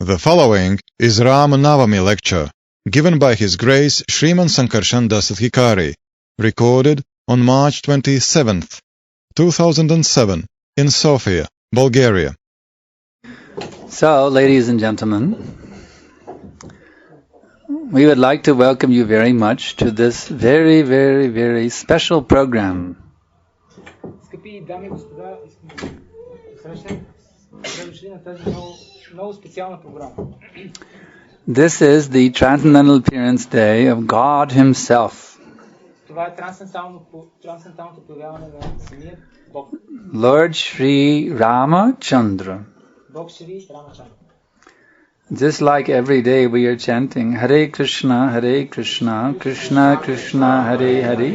The following is Rama Navami lecture, given by His Grace Sriman Sankarshan Adhikari, recorded on March 27th, 2007, in Sofia, Bulgaria. So, ladies and gentlemen, we would like to welcome you very much to this very, very, very special program. Скъпи дами и господа, искам да срещнем, добре дошли на тази много специална програма. This is the Transcendental Appearance Day of God Himself. Това е трансценденталното появяване на самият Бог. Lord Shri Rama Chandra. Бог Шри Рама Чандра. Just like every day we are chanting Hare Krishna, Krishna Krishna, Hare Hare,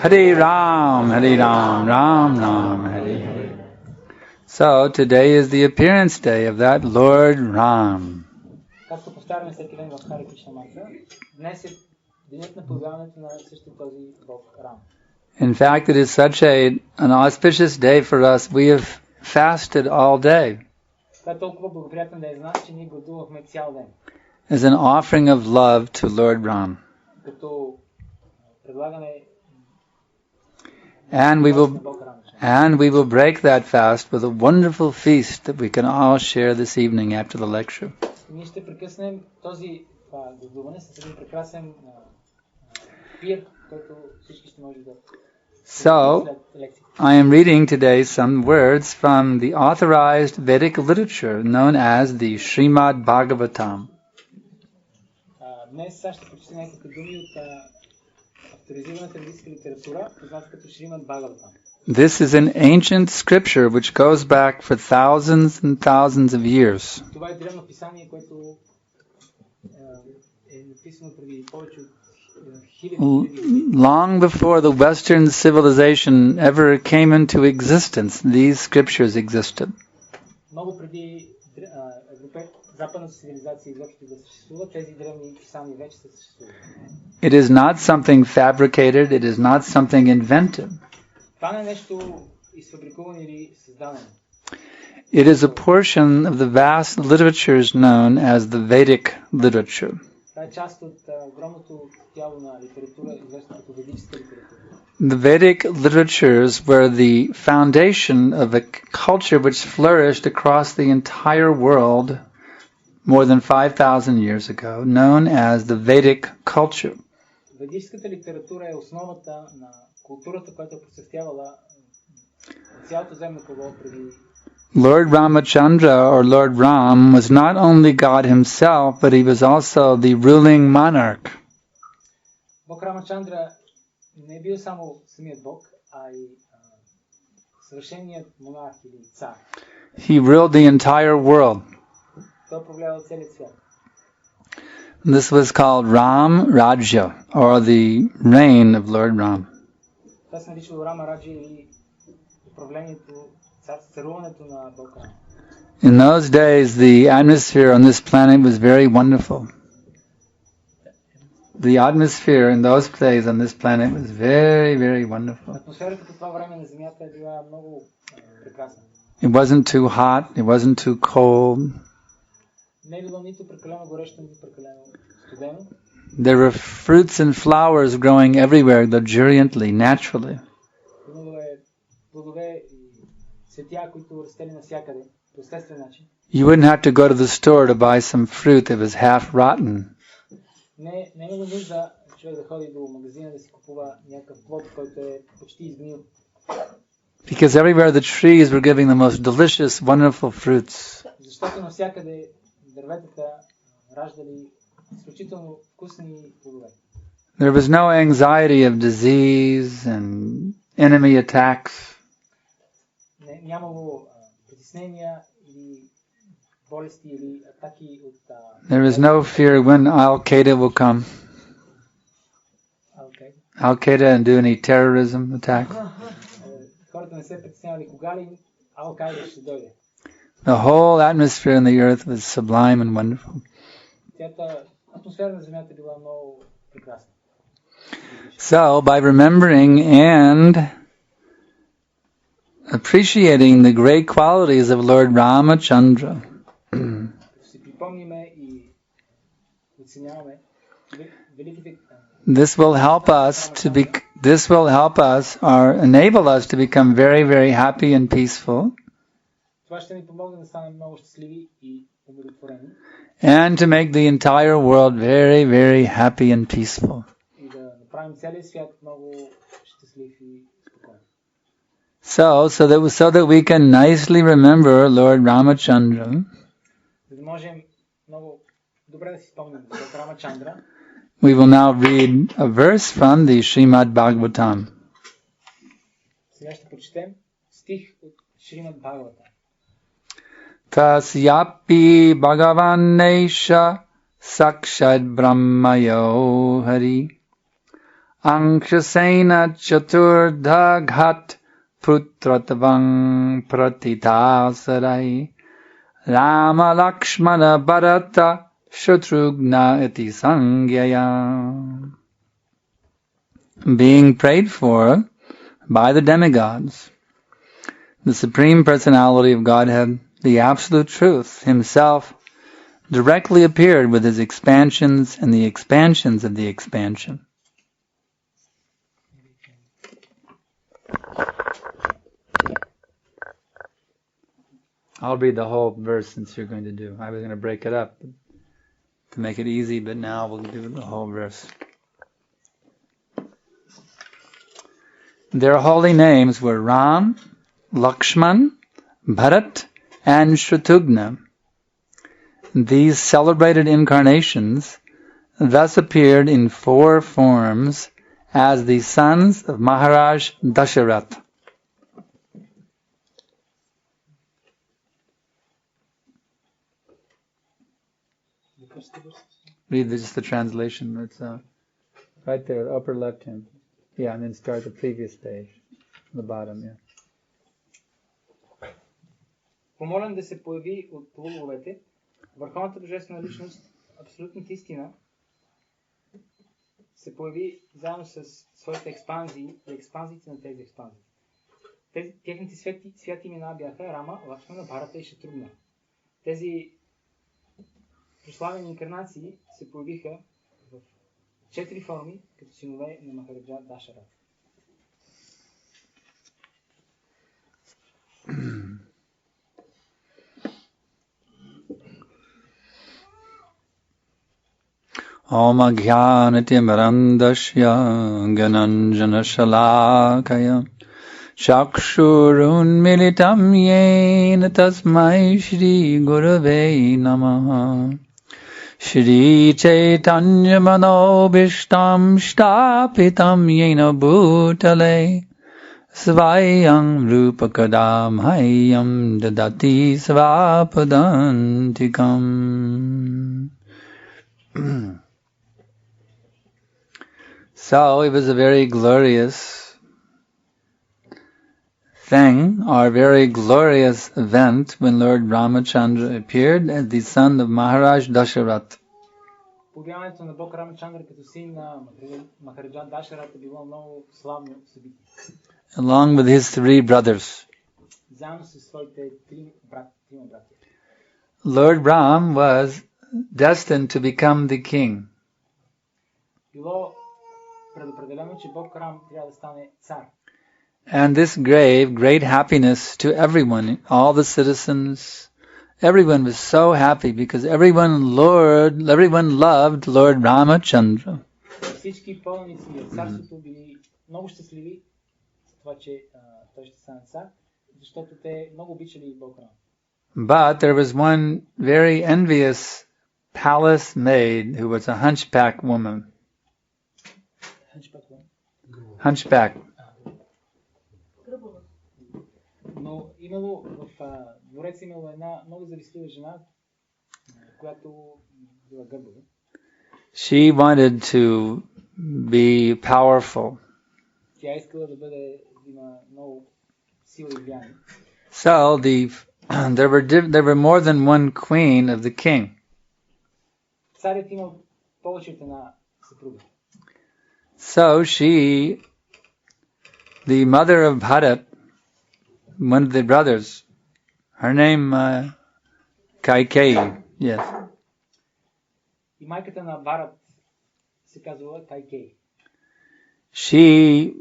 Hare Ram, Ram Ram, Hare Hare. So today is the appearance day of that Lord Ram. Както повтаряме всеки ден в Харе Кришна Мантра, днес е денят на появяването на същия този Бог Рам. In fact, it is such an auspicious day for us. We have fasted all day. Това е толкова благоприятен ден за нас, че ние гладувахме цял ден. As an offering of love to Lord Ram. Като предлагаме And we will break that fast with a wonderful feast that we can all share this evening after the lecture. Ние ще прекъснем този гладуване с един прекрасен пир, който всички ще може да. So, I am reading today some words from the authorized Vedic literature known as the Srimad Bhagavatam. Днес ще прочета някакви думи от авторизираната ведическа литература, позната като Шримад Бхагаватам. This is an ancient scripture which goes back for thousands and thousands of years. Това е древно писание, което е написано преди повече от Long before the Western civilization ever came into existence, these scriptures existed. Много преди западната цивилизация изобщо да съществува, тези древни писания вече са съществували. It is not something fabricated, it is not something invented. Това не е нещо изфабрикувано или създадено. It is a portion of the vast literatures known as the Vedic literature. Това е част от огромното тяло на литература, известна като ведическа литература. The Vedic literatures were the foundation of a culture which flourished across the entire world more than 5,000 years ago, known as the Vedic culture. Ведическата литература е основата на културата, която процъфтявала цялото земно кълбо преди. Lord Ramachandra, or Lord Ram, was not only God himself, but he was also the ruling monarch. Бог Рамачандра не бил само самият Бог, а и съвършеният монарх или цар. He ruled the entire world. Той управлявал целият свят. This was called Ram Rajya, or the reign of Lord Ram. Това се наричало Рама Раджа или управлението, царуването на Бог Рам. In those days, the atmosphere on this planet was very wonderful. The atmosphere in those days on this planet was very, very wonderful. Атмосферата по това време на Земята е била много прекрасна. It wasn't too hot, it wasn't too cold. Не е било нито прекалено горещо, нито прекалено студено. There were fruits and flowers growing everywhere, luxuriantly, naturally. Имало е плодове и цветя, които растели навсякъде, по естествен начин. You wouldn't have to go to the store to buy some fruit that was half rotten. Не е нужда човек да ходи до магазина да си купува някакъв плод, който е почти изгнил. Because everywhere the trees were giving the most delicious, wonderful fruits. Защото навсякъде дърветата раждали изключително вкусни плодове. There was no anxiety of disease and enemy attacks. Нямало притеснения или болести или атаки от. There is no fear when Al-Qaeda will come. Al-Qaeda and do any terrorism attacks. Хората не се притеснявали кога ли Ал-Кайда ще дойде. The whole atmosphere on the earth was sublime and wonderful. Атмосфера на Земята била много прекрасна. So, by remembering and appreciating the great qualities of Lord Ramachandra, припомниме и оценяваме великите. This will help us or enable us to become very, very happy and peaceful. Това ще ни помогне да станем много щастливи и удовлетворени. And to make the entire world very, very happy and peaceful. И да направим целия свят много щастлив и спокоен. So that we can nicely remember Lord Ramachandra. За да можем много добре да си спомним за Рамачандра. We will now read a verse from the Srimad Bhagavatam. Сега ще прочетем стих от Шримад Бхагаватам. Tasyapi Bhagavan Sakshad Brahmayo Hari Anshasena Chaturdhaghat Putratavang Pratitasarai Rama Lakshmana Bharata Shatrugna iti sangyaya. Being prayed for by the demigods, the Supreme Personality of Godhead, the Absolute Truth, Himself, directly appeared with His expansions and the expansions of the expansion. I'll read the whole verse since you're going to do. I was going to break it up to make it easy, but now we'll do the whole verse. Their holy names were Ram, Lakshman, Bharat, and Shatrughna. These celebrated incarnations thus appeared in 4 forms as the sons of Maharaj Dasharatha. Read just the translation. It's right there, upper left hand. Yeah, and then start the previous page, the bottom. Yeah. Помолен да се появи от полуловете, върховната божествена личност, абсолютната истина, се появи заедно с своите експанзии и експанзиите на тези експанзии. Техните святи имена бяха Рама, Лакшмана, Бхарата и Шатругна. Тези прославени инкарнации се появиха в 4 форми, като синове на Махараджа Дашарат. Om Ajnanatimirandasya Gananjana Shalakaya Chakshurunmilitam Yena Tasmai Shri Gurave Namaha Shri Chaitanya Manobishtam Shtapitam Yena Bhutale Svayam Rupakadam Hayam Dadati Svapadantikam. So it was a very glorious thing, or very glorious event, when Lord Ramachandra appeared as the son of Maharaj Dasharatha. Появяването на Бог Рамачандра като син на Махараджа Дашарат било много славно събитие. Along with his 3 brothers. Заедно със своите 3 братя. Lord Ram was destined to become the king. Било предопределено, че Бог Рам трябва да стане цар. And this gave great happiness to everyone, all the citizens. Everyone was so happy because everyone loved Lord Ramachandra. Всички пълници от царството били много щастливи за това, че той ще стане цар, защото те много обичали Бог Рам. But there was one very envious palace maid who was a hunchback woman. Hunchback. Но имало в дворец имало една много завистлива жена, която била гърбава. She wanted to be powerful. Тя искала да бъде, има много сила и влияние. So there were more than one queen of the king. Царят имал повече от една съпруга. So the mother of Bharat, one of the brothers, her name Kaikeyi. Yes. И майката на Барат се казва Кайкей. She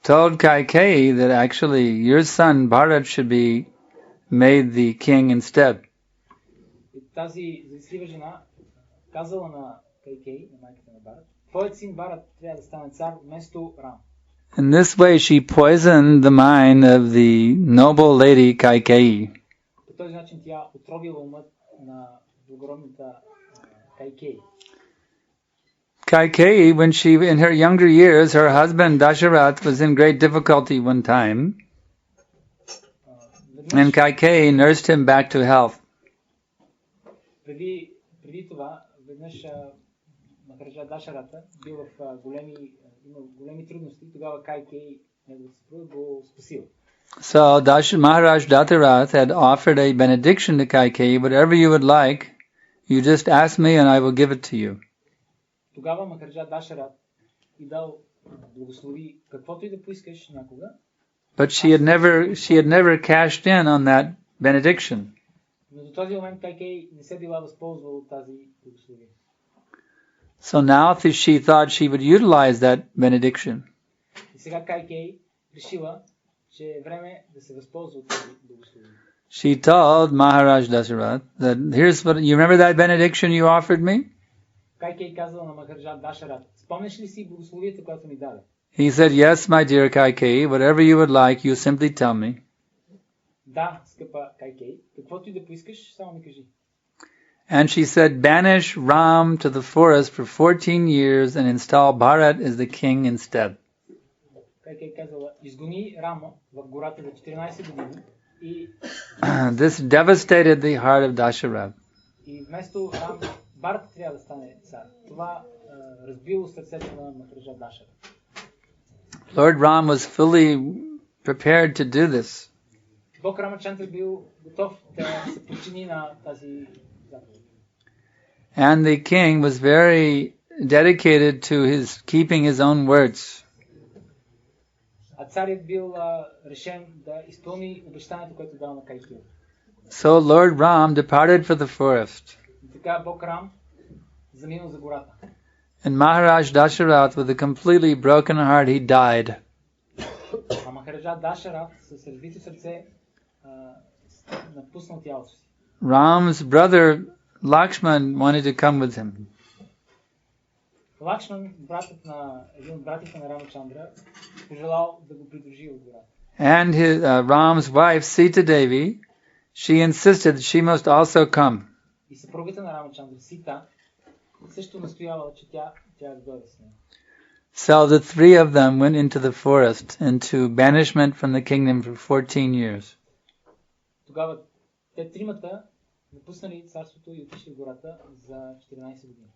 told Kaikeyi that actually your son Bharat should be made the king instead. И тази завистлива жена казала на Кайкей, на майката на Барат, твоят син Барат трябва да стане цар вместо Рам. In this way she poisoned the mind of the noble lady Kaikeyi. По този начин тя отровила умът на благородната Кайкей. Kaikeyi, when she, in her younger years, her husband Dasharath was in great difficulty one time, and Kaikeyi nursed him back to health. Преди това, веднъж Махараджа Дашарата бил в големи трудности, тогава Кайкей, неговата съпруга, го спасил. So Maharaj Dasharath had offered a benediction to Kaikeyi, whatever you would like, you just ask me and I will give it to you. Тогава Махараджа Дашарат и дал благослови каквото и да поискаш някога. But she had never cashed in on that benediction. Но до този момент Кайкей не се била възползвал от тази благословие. So now she thought she would utilize that benediction. И сега Кайкей решила, че е време да се възползва от тази благословие. She told Maharaj Dasharath that here's what you remember that benediction you offered me? Кайкей казала на Махараджа Дашарат, спомняш ли си благословието, което ми даде? He said, yes, my dear Kaikeyi, whatever you would like, you simply tell me. Да, скъпа Кайкей, каквото и да поискаш, само ми кажи. And she said, banish Ram to the forest for 14 years and install Bharat as the king instead. Кайкей казала, изгони Рама в гората за 14 години и... This devastated the heart of Dasharath. И вместо Рам, Барат трябва да стане цар. Това разбило сърцето на Махараджа Дашарат. Lord Ram was fully prepared to do this. Бог Рамачандра бил готов да се подчини на тази заповед. And the king was very dedicated to his keeping his own words. А царят бил решен да изпълни обещанието, което дал на Кайкей. So Lord Ram departed for the forest. И така Бог Рам заминал за гората. And Maharaj Dasharath, with a completely broken heart, he died. А Махараджа Дашарат с разбито сърце напуснал тялото си. Ram's brother Lakshman wanted to come with him. Лакшман, братът на един от братите на Рамачандра, пожелал да го придружи от гората. And his Ram's wife Sita Devi, she insisted she must also come. И съпругата на Рамачандра, Сита, също настояла, че тя да дойде с него. So the three of them went into the forest, into banishment from the kingdom for 14 years. Тогава те тримата напуснали царството и отишли в гората за 14 години.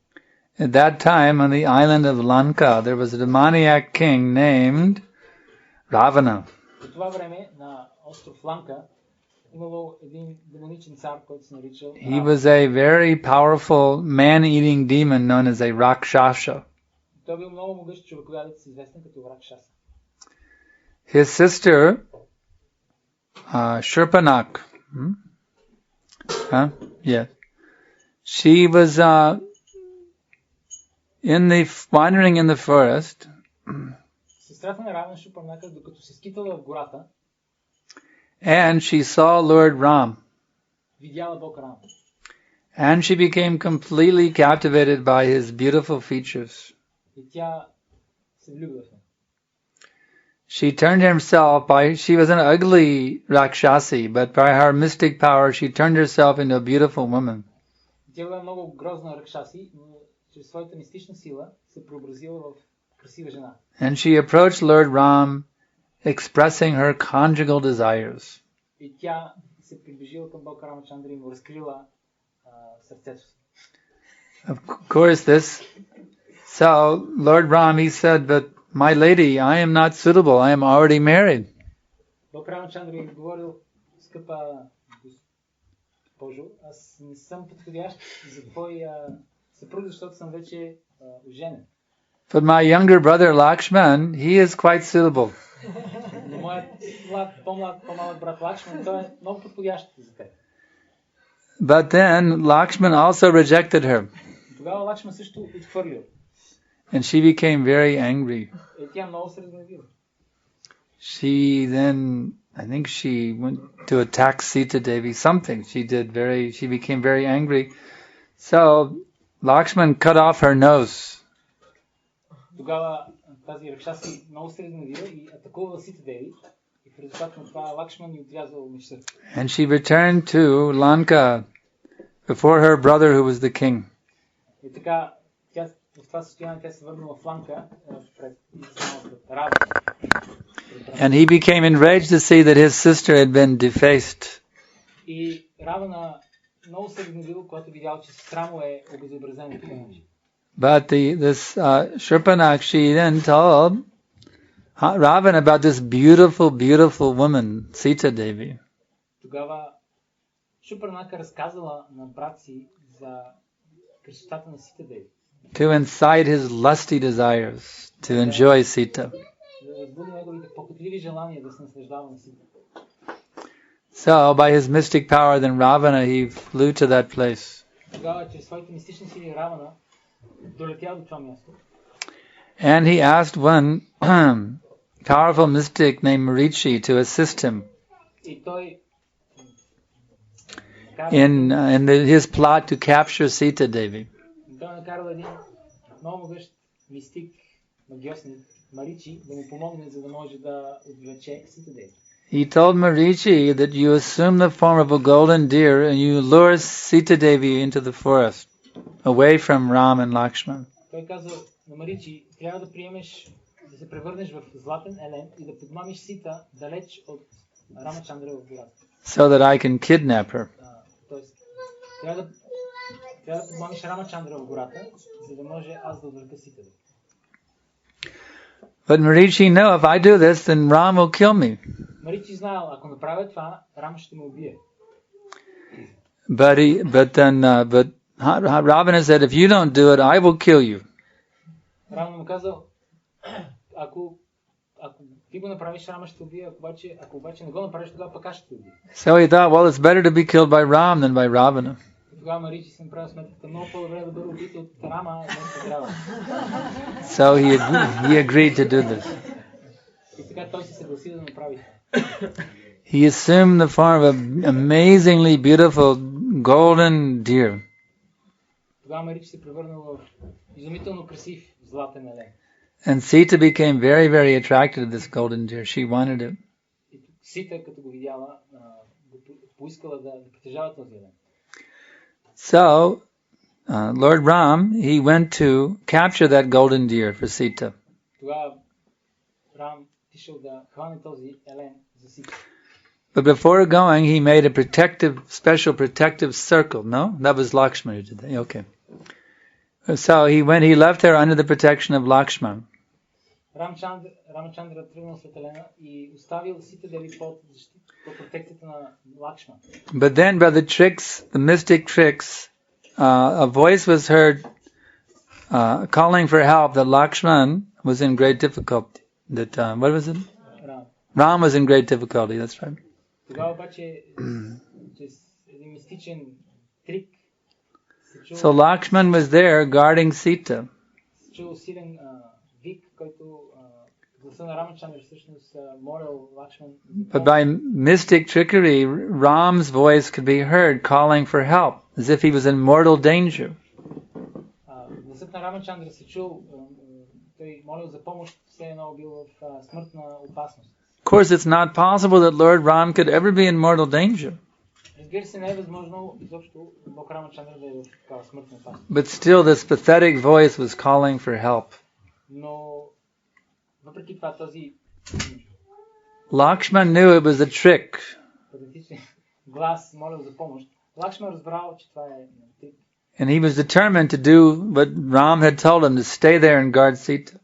At that time, on the island of Lanka, there was a demoniac king named Ravana. По това време на остров Ланка имало един демоничен цар, който се наричал Рама. He was a very powerful man-eating demon known as a Rakshasa. Той бил много могъщ човекоядец, известен като Ракшаса. His sister, Shurpanak, yes, she was wandering in the forest. Сестрата на Равана Шурпанака, докато се скитала в гората, and she saw Lord Ram. Видяла Бог Рам. And she became completely captivated by his beautiful features. И тя се влюбила в него. She turned herself she was an ugly Rakshasi, but by her mystic power she turned herself into a beautiful woman. Тя била много грозна Ракшаси, но чрез своята мистична сила се преобразила в красива жена. And she approached Lord Ram, expressing her conjugal desires. И тя се приближила към Бог Рамачандра и му разкрила сърцето си. Of course so Lord Ram, he said, but my lady, I am not suitable, I am already married. Бог Рамачандра ми говорил, скъпа госпожо, аз не съм подходящ за твой съпруг, защото съм вече оженен. But my younger brother Lakshman, he is quite suitable. Но моят по-малък брат Лакшман, той е много подходящ за теб. But then Lakshman also rejected her. Тогава Лакшман също отхвърлил. And she became very angry. И тя много се разгневила. She then, I think she went to attack Sita Devi, something she became very angry. So Lakshman cut off her nose. Тогава тази ракшаси много се разгневила и атакува Сита Деви. И в резултат на това Лакшман й отрязал мечтата. And she returned to Lanka before her brother who was the king. И така, в това състояние тя се върнала в Ланка пред Рама. And he became enraged to see that his sister had been defaced. И Равана много се разгневил, когато видял, че сестра му е обезобразена. But this Shurpanakshi then told Ravana about this beautiful, beautiful woman, Sita Devi. Тогава Шупранака разказала на брат си за красотата на Сита Деви. To incite his lusty desires, to enjoy Sita. Да разбуди неговите похотливи желания да се наслаждава на Сита. So, by his mystic power, then Ravana, he flew to that place. Тогава, чрез своите мистични сили, Равана долетял до това място. And he asked one powerful mystic named Marichi to assist him И той in his plot to capture Sita Devi. Той накарал един много могъщ мистик, магиосник, Маричи, да му помогне, за да може да отвлече Сита Деви. He told Marichi that you assume the form of a golden deer and you lure Sita Devi into the forest, away from Ram and Lakshman. Той каза на Маричи, трябва да приемеш, да се превърнеш в златен елен и да подмамиш Сита далеч от Рамачандра в гората. So that I can kidnap her. Тоест, трябва да подмамиш Рамачандра в гората, за да може аз да отвлека Сита Деви. But Marichi, no, if I do this, then Ram will kill me. Маричи знаел, ако направя това, Рам ще ме убие. But Ravana said, if you don't do it, I will kill you. Рама му казал, ако ти го направиш, Рама ще убие, ако обаче не го направиш, тогава пък аз ще убие. So he thought, well, it's better to be killed by Ram than by Ravana. Тогава Маричи се направил сметката, много по-добре да бъде убит от Рама, вместо от Равана. So he agreed to do this. И така той се съгласи да направи. He assumed the form of an amazingly beautiful golden deer. Тогава Маричи се превърнал в изумително красив златен елен. And Sita became very, very attracted to this golden deer. She wanted it. И Сита, като го видяла, поискала да притежава този елен. So, Lord Ram, he went to capture that golden deer for Sita. Тогава Рам отишъл да хване този елен за Сита. But before going, he made a special protective circle. No? That was Lakshman who did that. Okay. So he left her under the protection of Lakshman. Рамачандра тръгнал след елена и оставил Сита Деви под протекцията на Лакшман. But then by the mystic tricks, a voice was heard calling for help that Lakshman was in great difficulty. That what was it? Ram was in great difficulty. That's right. Тогава обаче чрез един мистичен трик се чул. So Lakshman was there guarding Sita. Се чул силен вик, който гласа на Рамачандра всъщност молил Лакшман. But by mystic trickery, Ram's voice could be heard calling for help, as if he was in mortal danger. Гласът на Рамачандра се чул, той молил за помощ, все едно бил в смъртна опасност. Of course, it's not possible that Lord Ram could ever be in mortal danger. But still, this pathetic voice was calling for help. Lakshman knew it was a trick. And he was determined to do what Ram had told him, to stay there and guard Sita.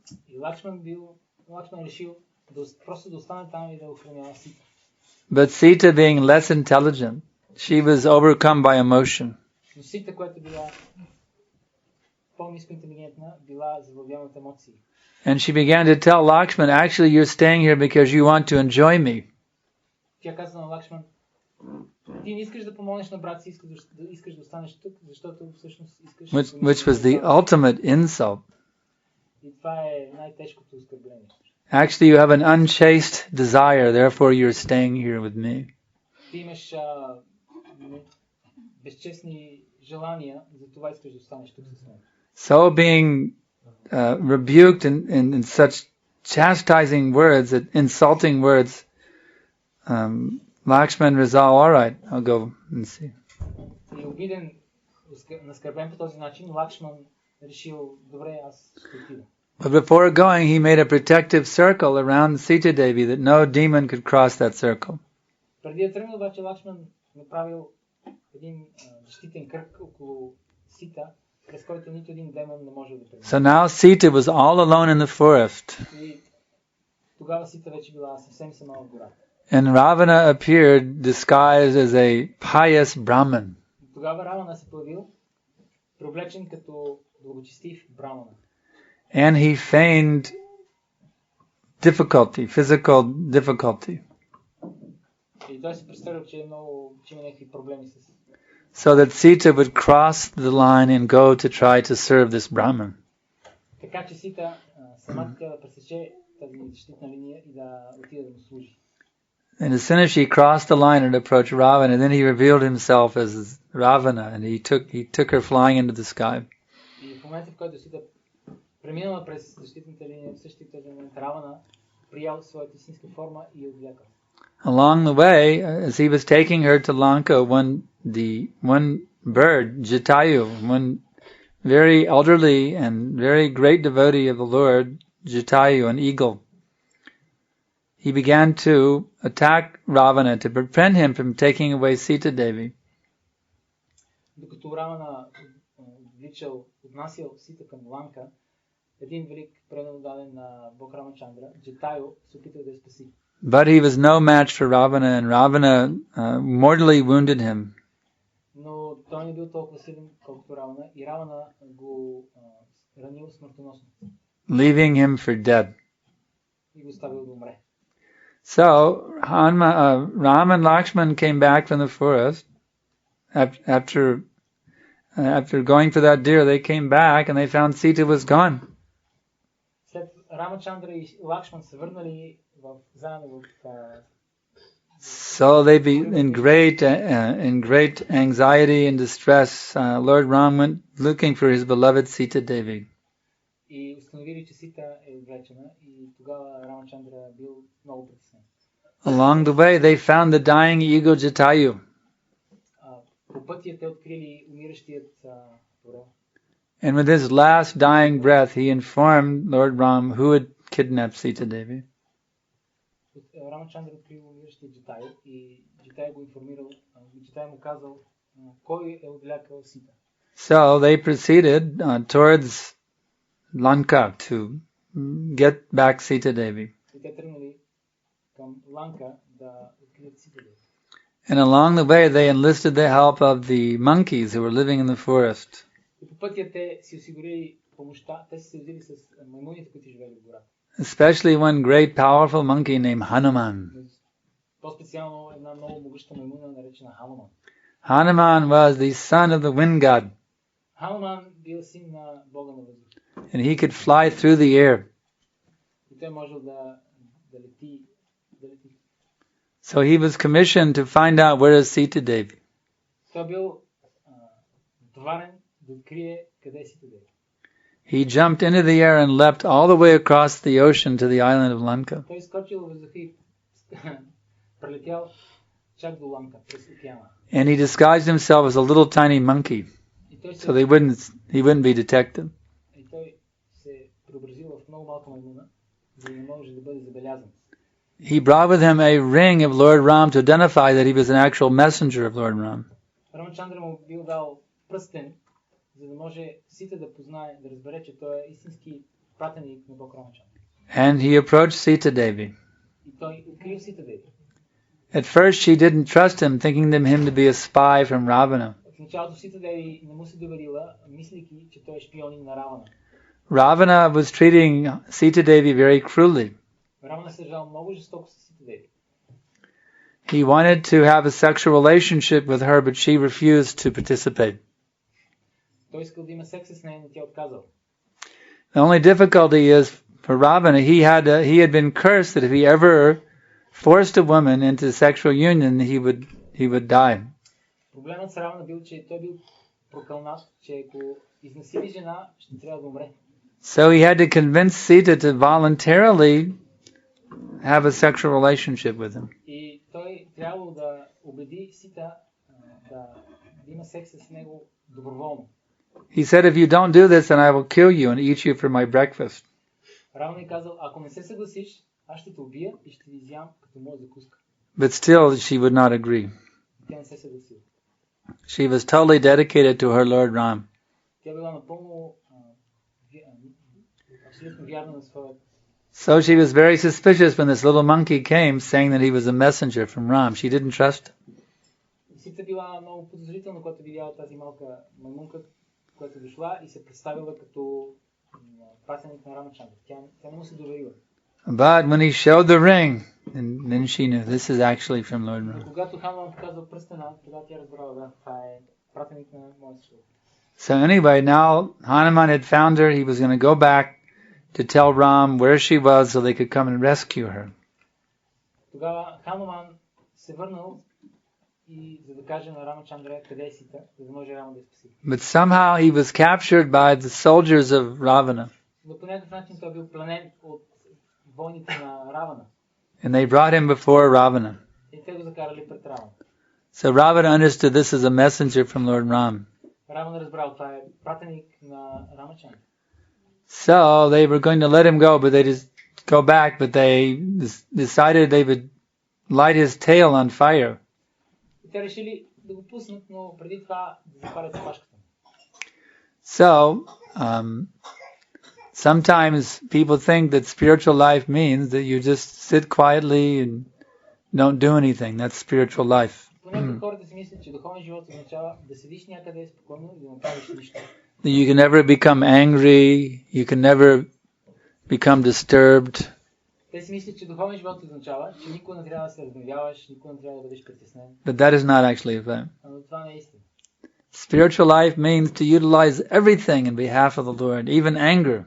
But Sita, being less intelligent, she was overcome by emotion. And she began to tell Lakshman, actually you're staying here because you want to enjoy me. Ти не искаш да помогнеш на брат си, искаш да останеш тук, защото всъщност искаш... Which was the ultimate insult. И това е най-тежкото оскърбление. Actually, you have an unchaste desire, therefore you're staying here with me. Ти имаш безчестни желания, затова искаш да останеш тук с мен. So being rebuked in such chastising words, insulting words, Lakshman resolved, all right, I'll go and see. И обиден, наскърбен по този начин, Лакшман решил, добре, аз ще отида. But before going, he made a protective circle around Sita Devi that no demon could cross that circle. Преди да тръгне обаче Лакшман направил един защитен кръг около Сита, през който нито един демон не може да тръгне. So now Sita was all alone in the forest. И тогава Сита вече била съвсем сама в гората. And Ravana appeared disguised as a pious Brahman. Тогава Равана се появил, привлечен като благочестив брамана. And he feigned difficulty, physical difficulty. И той се представил, че има някакви проблеми с... So that Sita would cross the line and go to try to serve this Brahman. Така че Сита самата тя да пресече тази защитна линия и да отиде да му служи. And as soon as she crossed the line and approached Ravana, then he revealed himself as Ravana, and he took her flying into the sky. И в момента, в който Сита преминала през защитната линия, в същия този момент Равана приял своята истинска форма и я отвлякал. Along the way, as he was taking her to Lanka, one bird, Jatayu, one very elderly and very great devotee of the Lord, Jatayu, an eagle, he began to attack Ravana to prevent him from taking away Sita Devi. Докато Равана отнасял Сита към Ланка, един велик предаден на Бог Рамачандра, Джатайо, се опитал да я спаси. But he was no match for Ravana, and Ravana mortally wounded him. Но той не бил толкова силен, колкото Равана, и Равана го ранил смъртоносно. Leaving him for dead. И го оставил да умре. So Ram and Lakshman came back from the forest after going for that deer. They came back and they found Sita was gone. След Рамачандра и Лакшман се върнали заедно в... So they be in great anxiety and distress. Lord Ram went looking for his beloved Sita Devi. И установили, че Сита е отвлечена, и тогава Рамачандра бил много притеснен. Along the way, they found the dying eagle Jatayu. По пътя те открили умиращият орел. And with his last dying breath, he informed Lord Ram who had kidnapped Sita Devi. Рамачандра открил умиращият Джатайо и Джатайо го информирал, Джатайо му казал кой е отвлякал Сита. So they proceeded towards Lanka to get back Sita Devi. И те тръгнали към Ланка да открият Сита Деви. And along the way, they enlisted the help of the monkeys who were living in the forest. И по пътя те си осигурили помощта, те се съюзили с маймуните, които живели в гората. Especially one great powerful monkey named Hanuman. По-специално една много могъща маймуна, наречена Хануман. Hanuman was the son of the wind god. Хануман бил син на бога на въздуха. And he could fly through the air. И той можел да лети. So he was commissioned to find out where is Sita Devi. Той бил натоварен да открие къде е Сита Деви. He jumped into the air and leapt all the way across the ocean to the island of Lanka. Той скочил във въздуха и прелетял чак до Ланка, през океана. And he disguised himself as a little tiny monkey, so he wouldn't be detected. И той се преобразил в много малка маймуна, за да не може да бъде забелязан. He brought with him a ring of Lord Ram to identify that he was an actual messenger of Lord Ram. Рамачандра му бил дал пръстен, за да може Сита да познае, да разбере, че той е истински пратеник на Бог Рамачандра. And he approached Sita Devi. И той открил Сита Деви. At first she didn't trust him, thinking him to be a spy from Ravana. В началото Сита Деви не му се доверила, мислейки, че той е шпионин на Равана. Ravana was treating Sita Devi very cruelly. Равана се държал много жестоко с Сита Деви. He wanted to have a sexual relationship with her, but she refused to participate. Той искал да има секс с нея, но тя отказала. The only difficulty is for Ravana, he had been cursed that if he ever forced a woman into sexual union, he would die. Проблемът с Равана бил, че той бил прокълнат, че ако изнасили жена, ще трябва да умре. So he had to convince Sita to voluntarily have a sexual relationship with him. И той трябвало да убеди Сита да има секс с него доброволно. He said, if you don't do this, then I will kill you and eat you for my breakfast. Равна е казал, ако не се съгласиш, аз ще те убия и ще ви изям като моя закуска. But still, she would not agree. Тя не се съгласила. She was totally dedicated to her Lord Ram. Тя била напълно абсолютно вярна на своя. So she was very suspicious when this little monkey came saying that he was a messenger from Ram. She didn't trust him. Сита била много подозрителна, когато видяла тази малка маймунка, която дошла и се представила като пратеник на Рамачандра. Тя не му се доверила. But when he showed the ring, and then she knew this is actually from Lord Ram. Когато Хануман показва пръстена, тогава тя разбрала, да, това е пратеник на моя сър. So anyway, now Hanuman had found her. He was going to go back to tell Ram where she was so they could come and rescue her. Тогава Хануман се върнал и за да каже на Рамачандра къде е Сита, за да може Рама да я спаси. But somehow he was captured by the soldiers of Ravana. Но по някакъв начин той бил пленен от войните на Равана. And they brought him before Ravana. И те го закарали пред Равана. So Ravana understood this is a messenger from Lord Ram. Равана разбрал, това е пратеник на Рамачандра. So they were going to let him go, but they just go back, but they decided they would light his tail on fire. И те решили да го пуснат, но преди това да запалят опашката. So, sometimes people think that spiritual life means that you just sit quietly and don't do anything. That's spiritual life. Понякога хората си мислят, че духовен живот означава да седиш някъде спокойно и да не правиш нищо. You can never become angry. You can never become disturbed. Те си мислят, че духовен живот означава, че никога не трябва да се разгневяваш, никога не трябва да бъдеш притеснен. But that is not actually a fact. Но това не е истина. Spiritual life means to utilize everything in behalf of the Lord, even anger.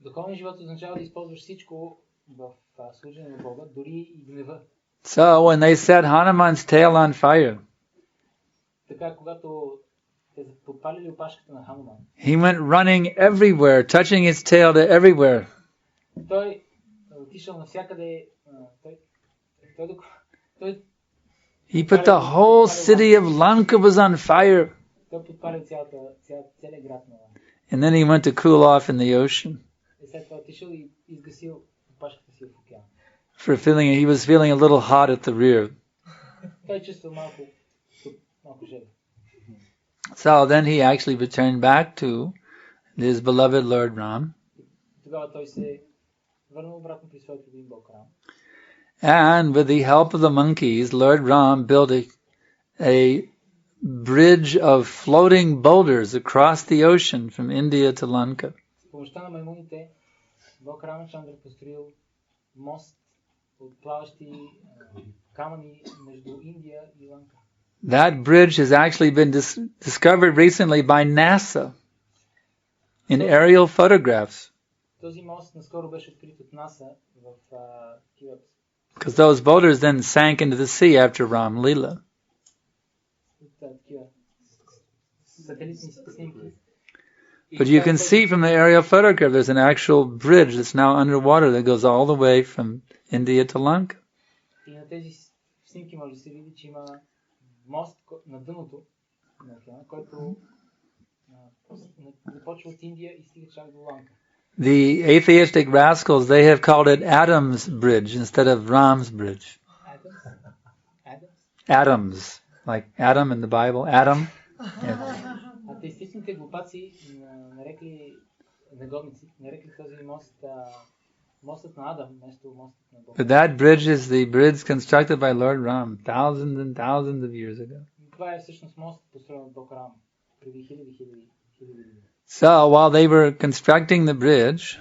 Духовен живот означава да използваш всичко в служение на Бога, дори и гнева. So when they set Hanuman's tail on fire, Така, когато те подпалили опашката на Хануман, he went running everywhere, touching his tail to everywhere. той отишъл навсякъде. He put the whole city of Lanka was on fire. Той подпалил целия град на Ланка. And then he went to cool off in the ocean. И след това отишъл и изгасил опашката си в океана. He was feeling a little hot at the rear. Той чувствал малко жега. So then he actually returned back to his beloved Lord Ram. Тогава той се върнал обратно при своят любим Бог Рам. And with the help of the monkeys, Lord Ram built a bridge of floating boulders across the ocean from India to Lanka. С помощта на маймуните, Бог Рамачандра построил мост от плаващи камъни между Индия и Ланка. That bridge has actually been discovered recently by NASA in aerial photographs. Този мост наскоро беше открит от НАСА в Because those boulders then sank into the sea after Ram Leela. But you can see from the aerial photograph there's an actual bridge that's now underwater that goes all the way from India to Lanka. И на тези снимки може да се види, че има мост на дъното на океана, който започва от Индия и стига чак до Ланка. The atheistic rascals, they have called it Adam's Bridge instead of Ram's Bridge. Adams, like Adam in the Bible, Adam. Атеистичните глупаци нарекли негодници, нарекли този мост мостът на Адам, вместо мостът на Бог. But that bridge is the bridge constructed by Lord Ram thousands and thousands of years ago. Това е всъщност мост построен от Бог Рам преди хиляди години. So while they were constructing the bridge,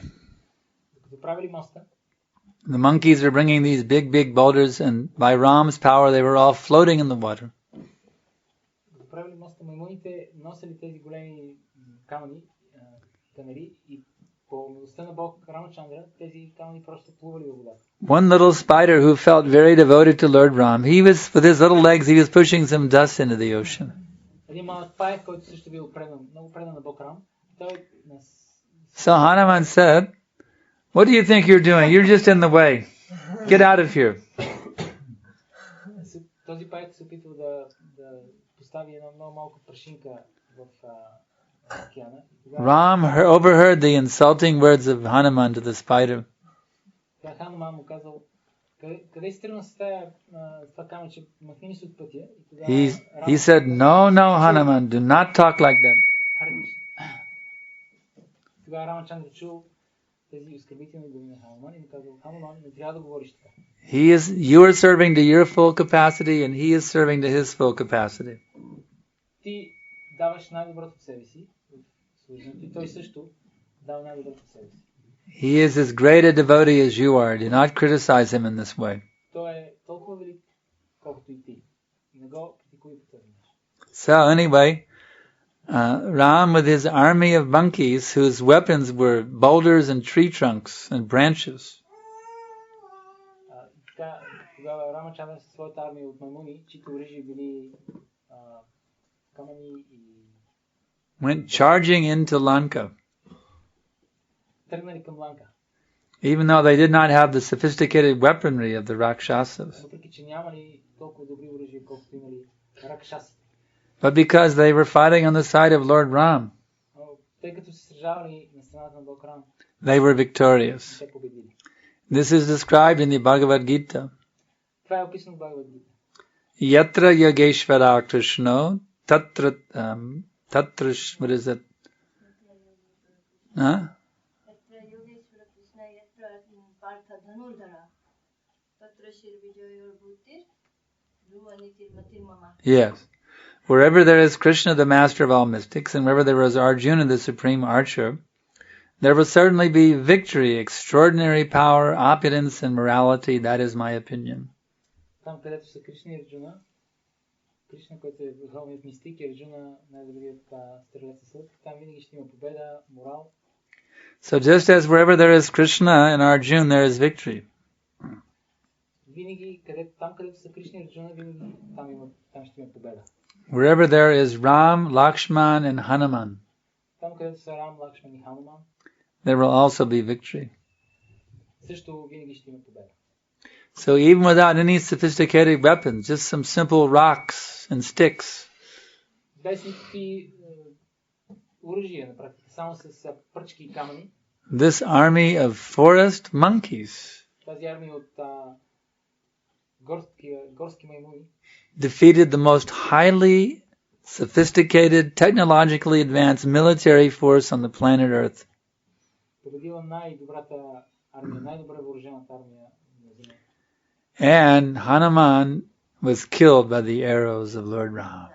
The monkeys were bringing these big, big boulders, and by Ram's power, they were all floating in the water. Правили моста, маймуните носили тези големи камъни, канари, и по милостта на Бог Рамачандра, тези камъни просто плували във водата. One little spider who felt very devoted to Lord Ram, he was, with his little legs, he was pushing some dust into the ocean. Един малък паек, който също бил много предан на Бог Рам, той So Hanuman said, "What do you think you're doing? You're just in the way. Get out of here." Този паек се опитвал да постави една много малка прашинка в океана. Ram overheard the insulting words of Hanuman to the spider. Хануман му казал, къде си тръгна с това камъче, махни ми се от пътя. He said, "No, Hanuman, do not talk like that." Тогава Рамачандра чул тези оскърбителни думи на Хануман и му казал, Хануман, не трябва да говориш така. You are serving to your full capacity and he is serving to his full capacity. Ти даваш най-доброто в себе си в служението и той също дава най-доброто в себе си. He is as great a devotee as you are. Do not criticize him in this way. Той е толкова велик, колкото и ти. Не го критикуй по този начин. So anyway, Ram with his army of monkeys whose weapons were boulders and tree trunks and branches. Тогава Рамачандра със своята армия от маймуни, чието оръжия били камъни и went charging into Lanka. Тръгнали към Ланка. Even though they did not have the sophisticated weaponry of the Rakshasas. Въпреки че нямали толкова добри оръжия, колкото имали Ракшасите. But because they were fighting on the side of Lord Ram, тъй като се сражавали на страната на Бог Рам, they were victorious. те победили. This is described in the Bhagavad Gita. Това е описано в Бхагавад Гита. Yatra Yogeshvara Krishno Tatra what is it? Huh? Yes. Wherever there is Krishna, the master of all mystics, and wherever there is Arjuna, the supreme archer, there will certainly be victory, extraordinary power, opulence, and morality. That is my opinion. Там, където са Кришна и Арджуна, Кришна, който е върховният мистик, и Арджуна, най-добрият стрелец на сълк, там винаги ще има победа, морал. So just as wherever there is Krishna and Arjuna, there is victory. Винаги, там, където са Кришна и Арджуна, винаги там ще има победа. Wherever there is Ram, Lakshman, and Hanuman, там, където са Рам, Лакшман и Хануман, there will also be victory. също винаги ще има победа. So even without any sophisticated weapons, just some simple rocks and sticks, без никакви оръжия, на практика, само с пръчки и камъни, this army of forest monkeys тази армия от горски маймуни defeated the most highly sophisticated, technologically advanced military force on the planet Earth. победила най-добрата армия, най-добре въоръжената армия на Земята. And Hanuman was killed by the arrows of Lord Ram.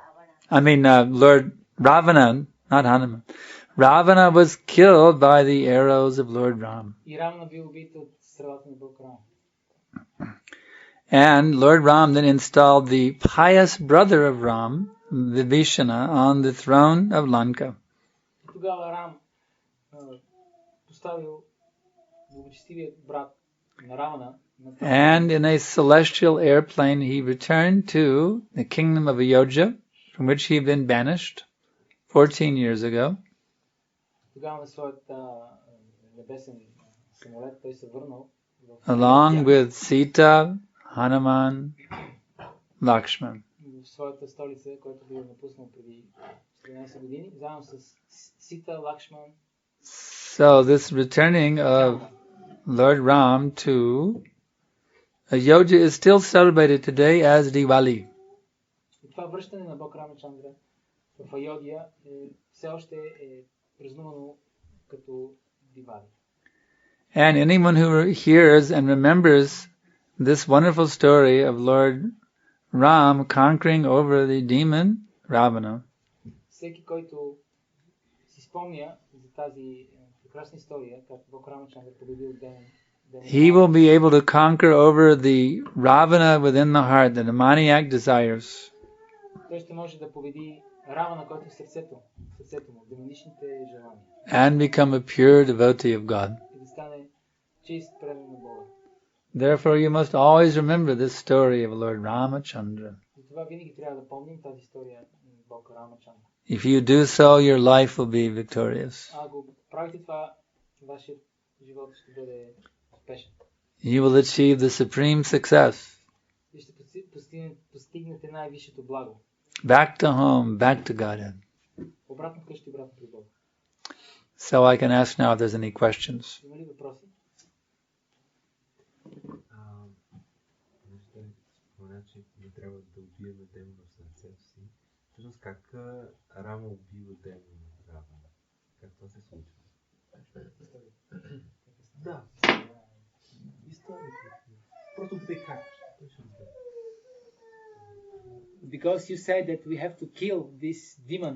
Lord Ravana, not Hanuman. Ravana was killed by the arrows of Lord Ram. И Равана бил убит от стрелата на Бог Рам. And Lord Ram then installed the pious brother of Ram, Vibhishana, on the throne of Lanka. Тогава Рам поставил благочестивият брат на Равана. And in a celestial airplane, he returned to the kingdom of Ayodhya, from which he had been banished 14 years ago. Along with Sita, Hanuman, Lakshman. So this returning of Lord Ram to Ayodhya is still celebrated today as Diwali. Това връщане на Бог Рамачандра в Айодия все още е празнувано като Дивали. And anyone who hears and remembers this wonderful story of Lord Ram conquering over the demon Ravana, всеки, който си спомня за тази прекрасна история, как Бог Рамачандра победил демон he will be able to conquer over the Ravana within the heart, the demoniac desires. Той ще може да победи Равана, който в сърцето му, демоничните желания. And become a pure devotee of God. И да стане чист предан на Бога. Therefore you must always remember this story of Lord Ramachandra. Затова винаги трябва да помним тази история на Бог Рамачандра. If you do so, your life will be victorious. Ако правите това, вашият живот ще бъде успешен. You will achieve the supreme success. И ще постигнете най-висшето благо. Back to home, back to Godhead. Обратно вкъщи, обратно при Бога. So I can ask now if there's any questions. Има ли въпроси? Че не трябва да убиваме демона в сърцето си. Всъщност как Рама убива демона в Равана? Как това се случва? Да. Историята. Просто да как. Because you said that we have to kill this demon,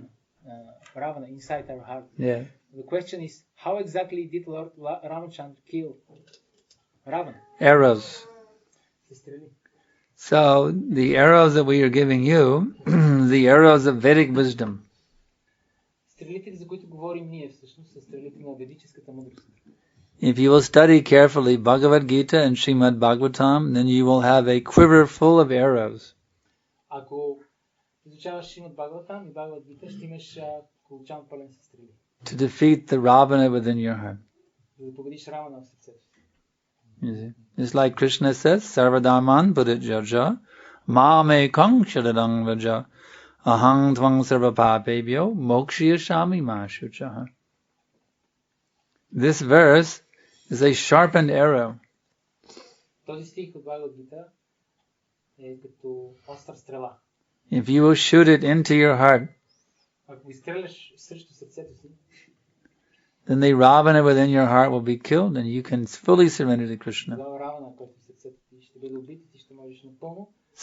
Ravana, inside our heart. Yeah. The question is, how exactly did Lord Ramachandra kill Ravana? Arrows. So the arrows that we are giving you, the arrows of Vedic wisdom. Стрелите, за които говорим ние, всъщност са стрелите на ведическата мъдрост. If you will study carefully Bhagavad Gita and Srimad Bhagavatam, then you will have a quiver full of arrows. Ако изучаваш Шримад Бхагаватам и Бхагавад Гита, ще имаш колчан пълен със стрели. To defeat the Ravana within your heart. За да победиш Равана в сърцето. Just like Krishna says, Sarvadaman Buddhajaja, Mame Kang Shadadang Vaja, Ahang Tvang Sarvapapebhyo, Mokshiyashami Mashuchaha. This verse is a sharpened arrow. Този стих от Бхагавад Гита е като остра стрела. If you will shoot it into your heart, ако изстреляш срещу сърцето си, then the Ravana within your heart will be killed and you can fully surrender to Krishna.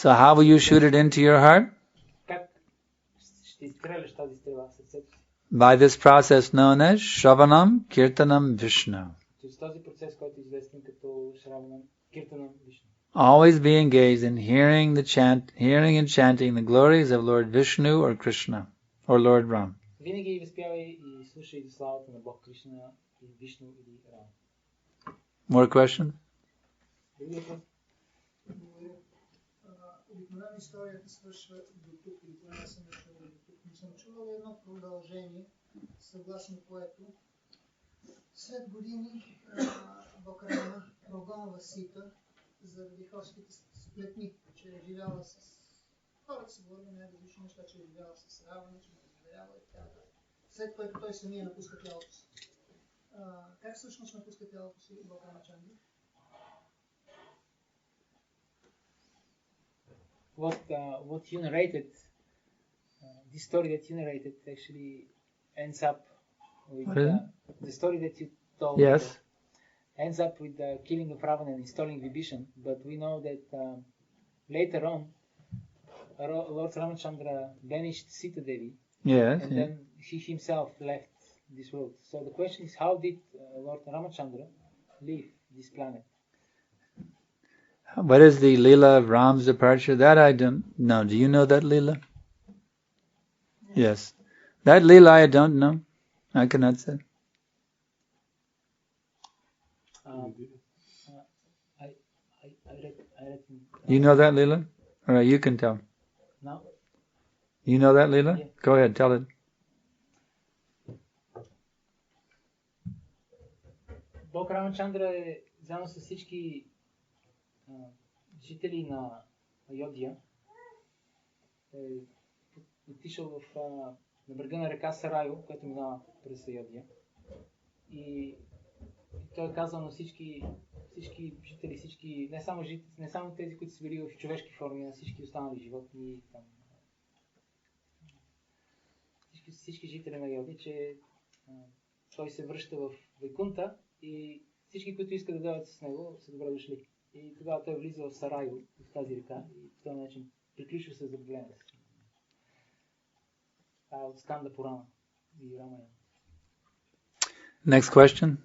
So how will you shoot it into your heart? By this process known as Shravanam Kirtanam Vishnu. Always be engaged in hearing and chanting the glories of Lord Vishnu or Krishna or Lord Ram. Винаги възпявай и слушай за славата на Бог Кришна и Вишну или Рама. More questions? Обикновено историята свършва до тук и това не съм чувал до тук. Но съм чувал едно продължение, съгласно което след години Бог Рама прогонва Сита заради хорските сплетни, че е живяла с хората се говорили най-различни неща, че е живяла с Равана, че след което той самия напуска тялото си. Как всъщност напуска тялото си Бог Рамачандра? What you narrated, the story that you narrated actually ends up with the story that you told. Yes. Ends up with the killing of Ravana and installing Vibhishan, but we know that later on Lord Ramachandra banished Sita Devi. Yes. And then he himself left this world. So the question is, how did Lord Ramachandra leave this planet? What is the Leela of Ram's departure? That I don't know. Do you know that Leela? Yes. That Leela I don't know. I cannot say. I read you know that Leela? All right, you can tell. No. You know that Leela? Yeah. Go ahead, tell it. Бог Рамачандра е заедно с всички жители на Айодия. Отишъл на брега на река Сарайо, която минава през Айодия. И той е казал на всички жители, не само тези, които са били в човешки форми, на всички останали животни, там, всички жители на Айодия, че той се връща в Вайкунта и всички, които искат да дойдат с него, са добре дошли. И тогава той влиза в Сарайо, в тази река, и по този начин приключва се забавлението си. От Сканда Пурана и Рамаяна. Next question.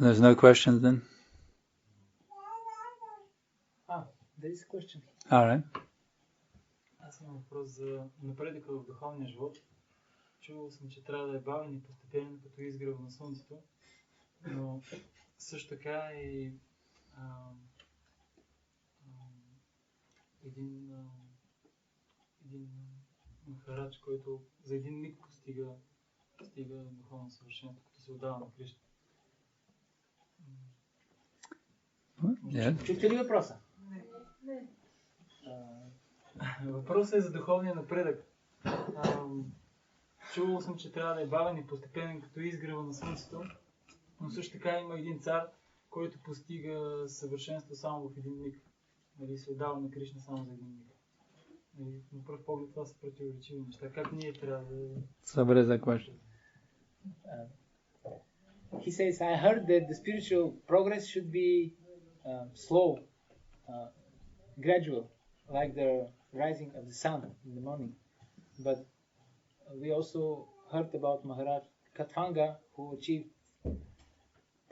There's no questions then? There is a question. All right. Аз имам въпрос за напредъка в духовния живот. Чувал съм, че трябва да е бавен и постепенен, като изгрева на слънцето. Но също така и един махарадж, който за един миг постига духовно съвършенство, като се отдава на Кришна. Чухте ли въпроса? Не. Въпросът е за духовния напредък. Чувал съм, че трябва да е бавен и постепенен, като изгрева на слънцето, но също така има един цар, който постига съвършенство само в един миг. Нали, се отдава на Кришна само за един миг. На пръв поглед това са противоречиви неща. Как ние трябва да... Somebody has a question. He says, I heard that the spiritual progress should be slow, gradual, like the rising of the sun in the morning. But we also heard about Maharaj Katwanga, who achieved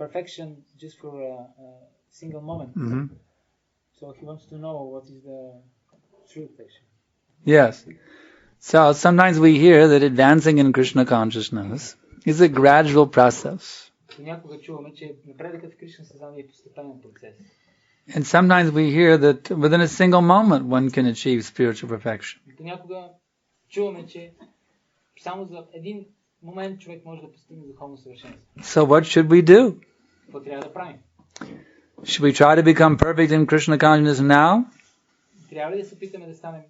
perfection just for a single moment. Mm-hmm. So he wants to know what is the truth, actually. Yes. So sometimes we hear that advancing in Krishna consciousness is a gradual process. Понякога чуваме, че напредъкът в Кришна съзнание е постепенен процес. And sometimes we hear that within a single moment one can achieve spiritual perfection. Понякога чуваме, че само за един момент човек може да постигне духовно съвършенство. So what should we do? Какво трябва да правим? Should we try to become perfect in Krishna consciousness now? Трябва ли да се опитаме да станем?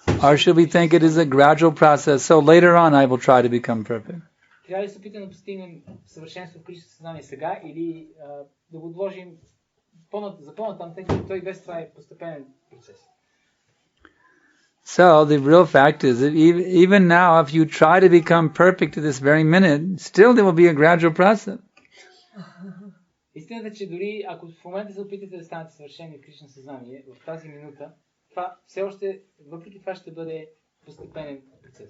Or should we think it is a gradual process, so later on I will try to become perfect? Трябва ли да се опитаме да постигнем съвършенство в Кришна съзнание сега или да го отложим за по-натам, тъй като той без това е постепенен процес? So the real fact is that even now, if you try to become perfect at this very minute, still there will be a gradual process. Истината е, че дори ако в момента се опитате да станете съвършени в Кришна съзнание, в тази минута, това все още, въпреки това, ще бъде постепенен процес.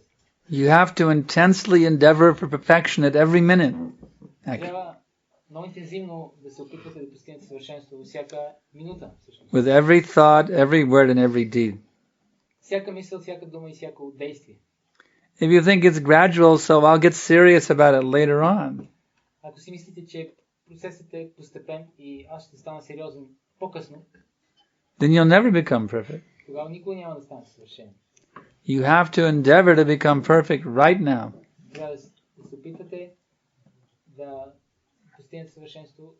You have to intensely endeavor for perfection at every minute. Трябва много интензивно да се опитвате да постигнете съвършенство във всяка минута. Всъщност. With every thought, every word, and every deed. Всяка мисъл, всяка дума и всяко действие. If you think it's gradual, so I'll get serious about it later on. Ако си мислите, че процесът е постепен и аз ще стана сериозен по-късно, then you'll never become perfect. Тогава никой няма да стане съвършен. You have to endeavor to become perfect right now. Трябва да се опитате да постигнете съвършенство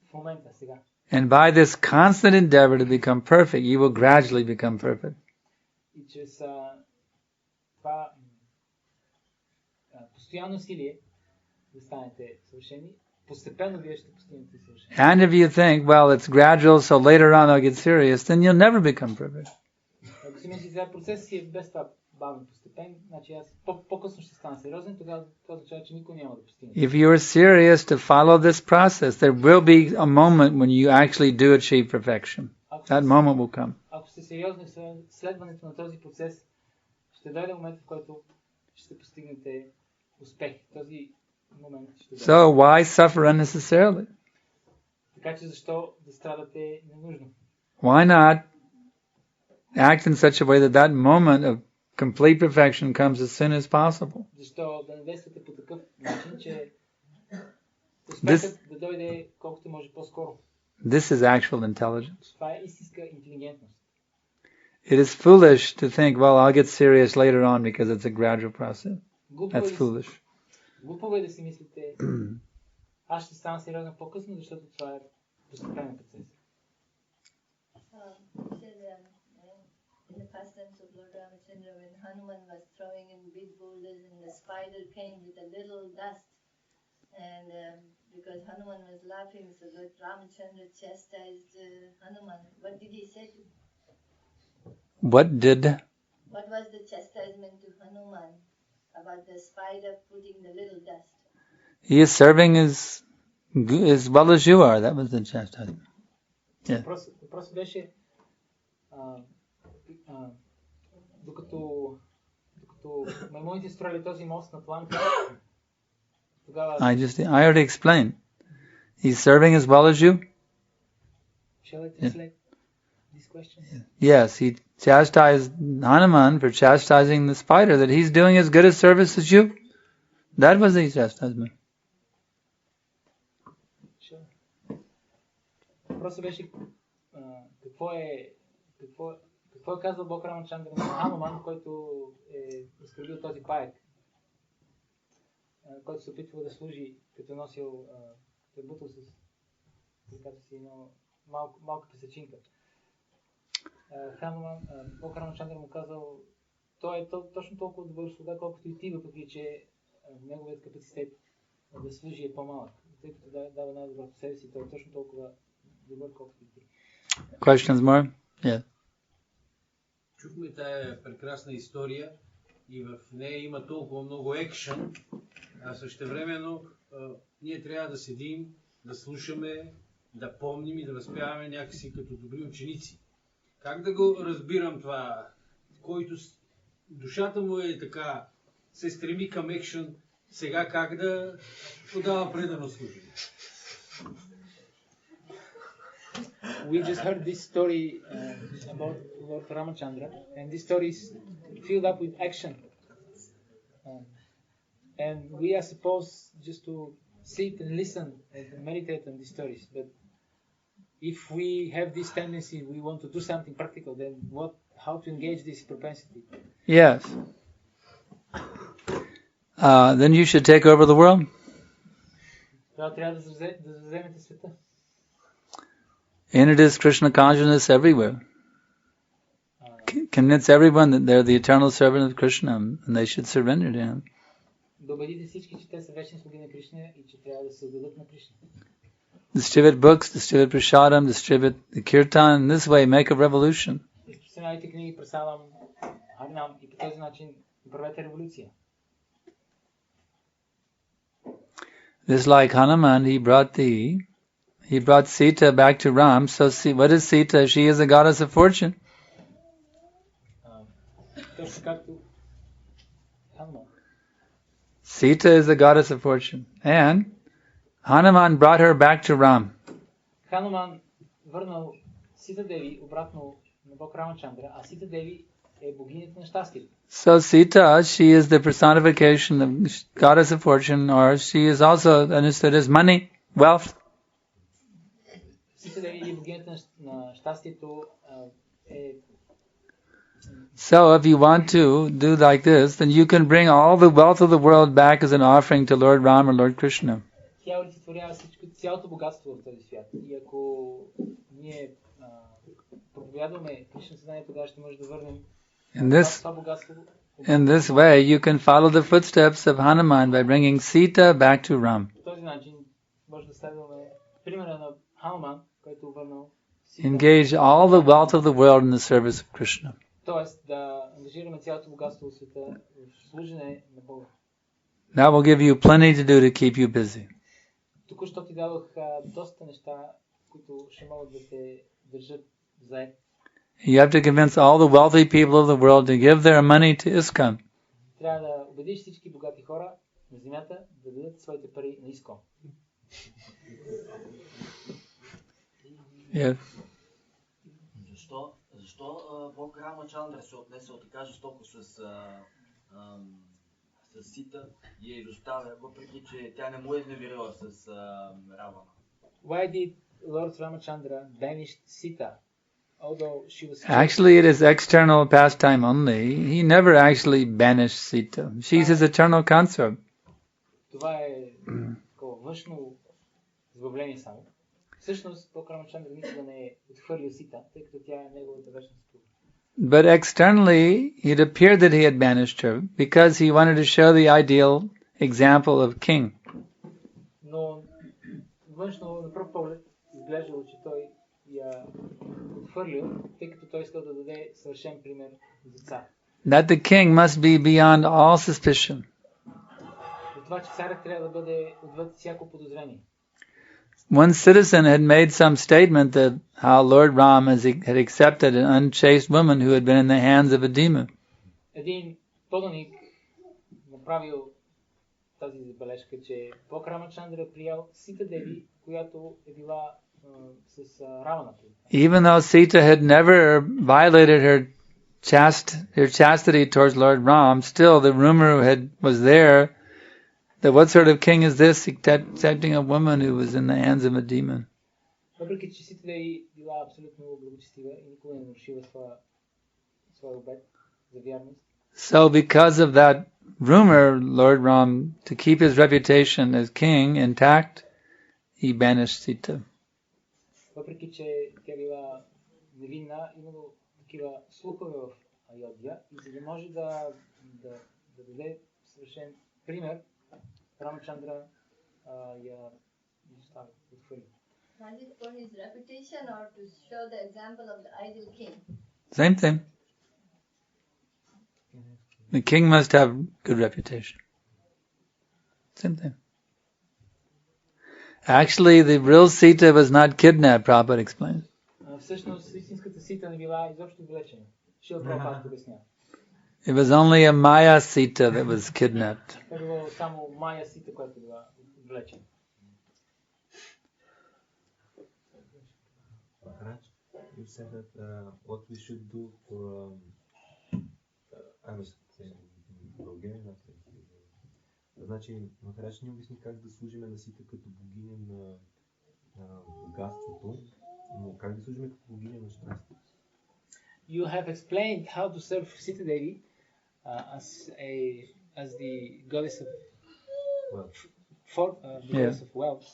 в момента, сега. And by this constant endeavor to become perfect, you will gradually become perfect. И чрез това постоянно усилие да станете съвършени, постепенно вие ще постигнете съвършени. And if you think, well, it's gradual, so later on I'll get serious, then you'll never become perfect. Ако си мислите, че процесът си е без това бавен постепен, значи аз по-късно ще стана сериозен, тогава това означава, че никой няма да постигне. If you are serious to follow this process, there will be a moment when you actually do achieve perfection. That moment will come. Ако сте сериозни в следването на този процес, ще дойде момент, в който ще постигнете успех. Този момент ще дойде. So why suffer unnecessarily? Така че защо да страдате ненужно? Why not act in such a way that that moment of complete perfection comes as soon as possible? Защо да не действате по такъв начин, че успехът да дойде колкото може по-скоро? This is actual intelligence. Това е истинска интелигентност. It is foolish to think, well, I'll get serious later on because it's a gradual process. That's foolish. Глупаво е да си мислите, аз ще стана сериозен по-късно, защото това е постепенен процес. In the pastimes of Lord Ramachandra, when Hanuman was throwing in big boulders and the spider came with a little dust, and because Hanuman was laughing, so Lord Ramachandra chastised Hanuman. What did he say to him? What was the chastisement to Hanuman about the spider putting the little dust? He is serving as well as you are. That was the chastisement. Yeah. Въпросът беше докато маймуните строили този мост на планка, тогава... I already explained. He's serving as well as you? Shall I translate this question? Yes, he chastised Hanuman for chastising the spider, that he's doing as good a service as you. That was the chastisement. Sure. Въпросът беше какво е казал Бог Рамачандра на Хануман, който е изкривил този паек, който се опитва да служи, като носил бутъл с като си малка песечинка. Бог Рамачандра му казал, той е точно толкова добър слуга, колкото и ти, въпреки че неговият капацитет да служи е по-малък. Тъй като дава най-доброто себе си, той е точно толкова добър, колкото и ти. Questions more? Yeah. Чухме тая прекрасна история и в нея има толкова много екшън, а същевременно ние трябва да седим, да слушаме, да помним и да възпяваме някакси като добри ученици. Как да го разбирам това, който душата му е така, се стреми към екшън, сега как да подава предано служение? We just heard this story about Lord Ramachandra, and this story is filled up with action. And we are supposed just to sit and listen and meditate on these stories. But if we have this tendency, we want to do something practical, then how to engage this propensity? Yes. Then you should take over the world. Трябва да завземете света. Introduce Krishna consciousness everywhere. Convince everyone that they're the eternal servant of Krishna and they should surrender to him. Да убедите всички, че те са вечни слуги на Кришна и че трябва да се отдадат на Кришна. Distribute books, distribute prasadam, distribute the kirtan. In this way, make a revolution. Разпространявайте книги, прасадам, харинам и по този начин правете революция. Just like Hanuman, he brought Sita back to Ram. So what is Sita? She is a goddess of fortune. Sita is the goddess of fortune. And Hanuman brought her back to Ram. Hanuman върнал Сита Деви обратно на Бог Рамачандра, а Сита Деви е богинята на щастието. So Sita, she is the personification of goddess of fortune, or she is also understood as money, wealth. Сита Деви е богинята на щастието. So if you want to do like this, then you can bring all the wealth of the world back as an offering to Lord Rama or Lord Krishna. Тя олицетворява цялото богатство в този свят. И ако ние проповядваме Кришна съзнание, тогава ще може да върнем това богатство. In this way, you can follow the footsteps of Hanuman by bringing Sita back to Ram. По този начин може да следваме примера на Хануман, който върнал Сита. Engage all the wealth of the world in the service of Krishna. Тоест да ангажираме цялото богатство в света в служене на Бога. That will give you plenty to do to keep you busy. Току-що ти дадох доста неща, които ще могат да те държат заед. You have to convince all the wealthy people of the world to give their money to ISKCON. Трябва да убедиш всички богати хора на земята да дадат своите пари на ISKCON. Yeah. Защо Бог Рамачандра се отнесъл така жестоко с Сита и я изоставя, въпреки че тя не му е изневерила с Равана? Why did Lord Ramachandra banish Sita? Although she was Actually, it is external pastime only. He never actually banished Sita. She's his eternal consort. Това е такова външно забавление само. Всъщност, Бог Рамачандра никога не е отхвърлил Сита, тъй като тя е неговата вечна съпруга. But externally, it appeared that he had banished her because he wanted to show the ideal example of king. Но външно на пръв поглед изглеждало, че той я отхвърлил, тъй като той искал да даде съвършен пример за цар. That the king must be beyond all suspicion. За това, че царът трябва да бъде отвъд всяко подозрение. One citizen had made some statement that how Lord Ram had accepted an unchaste woman who had been in the hands of a demon. Един поданик направил тази забележка, че Бог Рамачандра приял Сита Деви, която е била с Рама. Even though Sita had never violated her chastity towards Lord Ram, still the rumor was there that what sort of king is this accepting a woman who was in the hands of a demon? Въпреки че Сита Деви била абсолютно благочестива и никога не нарушила своя обет за вярност. So because of that rumor, Lord Ram, to keep his reputation as king intact, he banished Sita. Въпреки че тя била невинна, имало такива слухове в Айодия и за да може да даде съвършен пример, Рамачандра я отхвърли. Was it for his reputation or to show the example of the ideal king? Same thing. The king must have good reputation. Same thing. Actually, the real Sita was not kidnapped, Prabhupada explains. Всъщност, истинската Сита не била изобщо отвлечена. Шила Прабхупада обяснява. It was only a Maya Sita that was kidnapped. Това било само Майя Сита, която била отвлечена. You said that what we should do for I was saying Bulgarian. Значи, Махарадж ни обясни как да служиме на Сита като богиня на богатството, но как да служиме като богиня на щастието. You have explained how to serve Sita Devi as the goddess of goddess of wealth,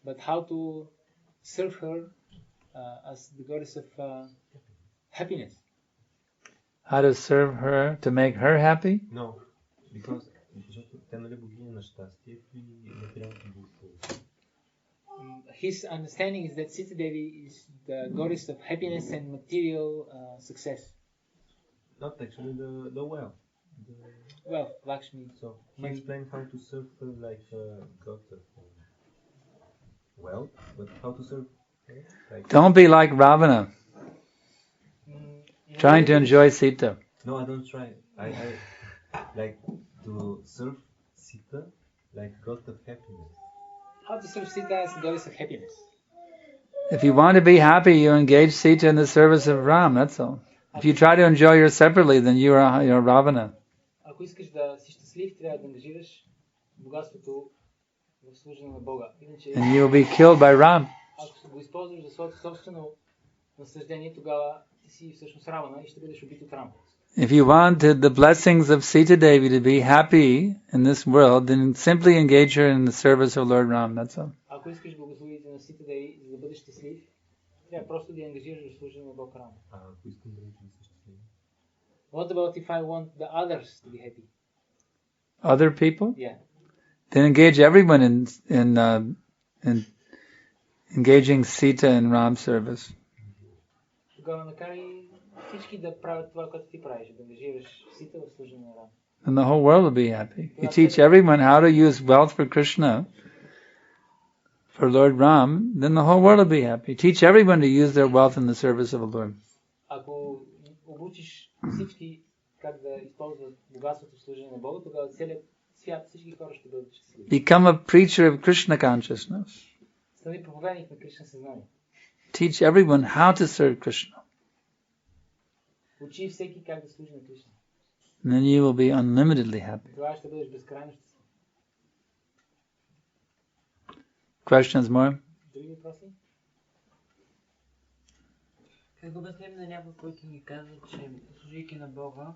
but how to serve her as the goddess of happiness. How to serve her to make her happy? No, because тя нали богиня на щастието и материалното благополучие. His understanding is that Sita Devi is the goddess of happiness and material success. Not actually the wealth. Wealth, Lakshmi. So he explained how to serve her like a god of wealth, but how to serve her like... Don't be like Ravana, trying to enjoy Sita. No, I don't try. I like to serve Sita like god of happiness. How to serve Sita as goddess of happiness? If you want to be happy, you engage Sita in the service of Ram, that's all. If you try to enjoy her separately, then you're Ravana. Ако искаш да си щастлив, трябва да ангажираш богатството в служене на Бога. Иначе, and you will be killed by Ram. Ако го използваш за своето собствено наслаждение, тогава ти си всъщност Рамана и ще бъдеш убит от Рама. If you want the blessings of Sita Devi to be happy in this world, then simply engage her in the service of Lord Ram, that's all. Ако искаш благословите на Сита Деви, за да бъдеш щастлив, трябва просто да я ангажираш в служене на Бог Рама. Ако искам да бъдеш щастлив. What about if I want the others to be happy? Other people? Yeah. Then engage everyone in engaging Sita in Ram's service. Тогава накарай всички да правят това, което ти правиш, да ангажираш Сита в служене на Рама. And the whole world will be happy. You teach everyone how to use wealth for Krishna, for Lord Ram, then the whole world will be happy. Teach everyone to use their wealth in the service of the Lord. Ако обучиш всички как да използват богатството в служене на Бога, тогава целият свят, всички хора ще бъдат щастливи. Become a preacher of Krishna consciousness. Стани проповедник на Кришна съзнание. Teach everyone how to serve Krishna. Учи всеки как да служи на Кришна. And then you will be unlimitedly happy. Тогава ще бъдеш безкрайно щастлив. Questions more? Други въпроси? Как да обясним на някой, който ни казва, че служейки на Бога,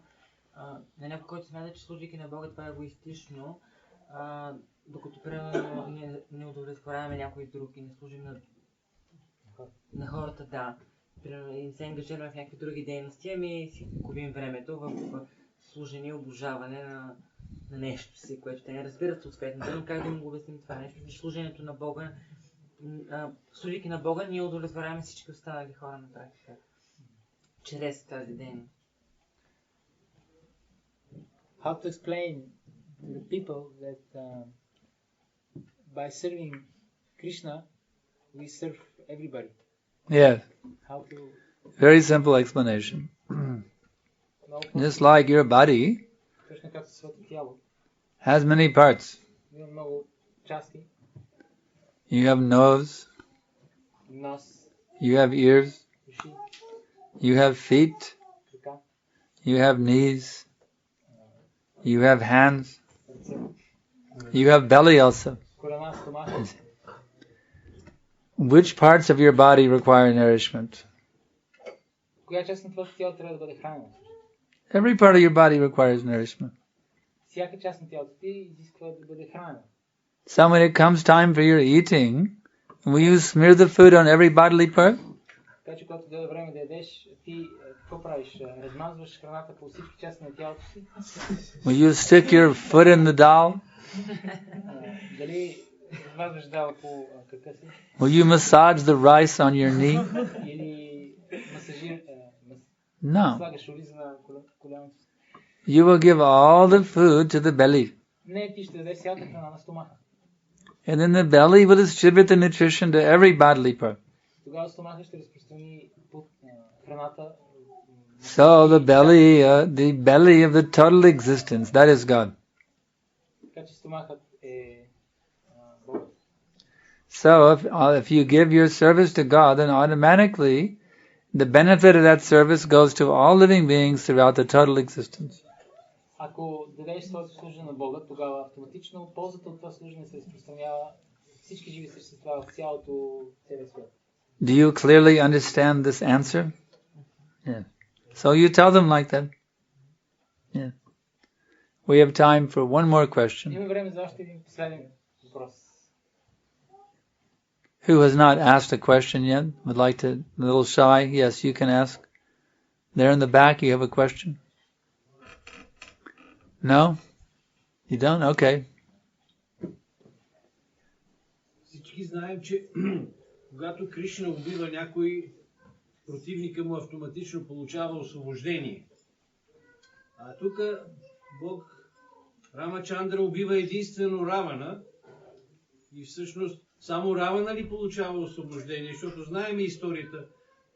на някой, който смята, че служейки на Бога това е егоистично, докато примерно не удовлетворяваме някой друг и не служим на хората, да. Примерно и не се ангажираме в някакви други дейности, ами си губим времето в служение и обожаване на нещо си, което те не разбират съответно. Но как да им го обясним това нещо? Защото служението на Бога, служейки на Бога, ние удовлетворяваме всички останали хора на практика. Чрез тази дейност. How to explain to the people that by serving Krishna, we serve everybody. Yes. How to... Very simple explanation. Just like your body has many parts. You have nose. Нос. You have ears. Уши. You have feet. Крака. You have knees. You have hands. Сърце. You have belly also. Колена, стомаха. Which parts of your body require nourishment? Коя част на твоето тяло трябва да бъде хранена? Every part of your body requires nourishment. Всяка част на тялото ти изисква да бъде хранена. So when it comes time for your eating, will you smear the food on every bodily part? Така че когато дойде време да ядеш, ти какво правиш? Размазваш храната по всички части на тялото си? Will you stick your foot in the dal? Дали размазваш дал по крака си? Will you massage the rice on your knee? Или No. слагаш ориз на коляното си? You will give all the food to the belly. Не, ти ще дадеш цялата храна на стомаха. And then the belly will distribute the nutrition to every bodily part. Тогава стомаха ще разпространи храната. So the belly of the total existence, that is God. Така че стомахът е Бог. So if you give your service to God, then automatically the benefit of that service goes to all living beings throughout the total existence. Ако дадеш своето служение на Бога, тогава автоматично ползата от това служение се разпространява всички живи същества в целия свят. Do you clearly understand this answer? Yeah. So you tell them like that. Yeah. We have time for one more question. Има време за още един последен въпрос. Who has not asked a question yet? Would like to, a little shy? Yes, you can ask. There in the back, you have a question? No? You don't? Okay. Всички знаем, че когато Кришна убива някой, противника му автоматично получава освобождение. А тук Бог Рамачандра убива единствено Равана и всъщност само Равана ли получава освобождение, защото знаем историята,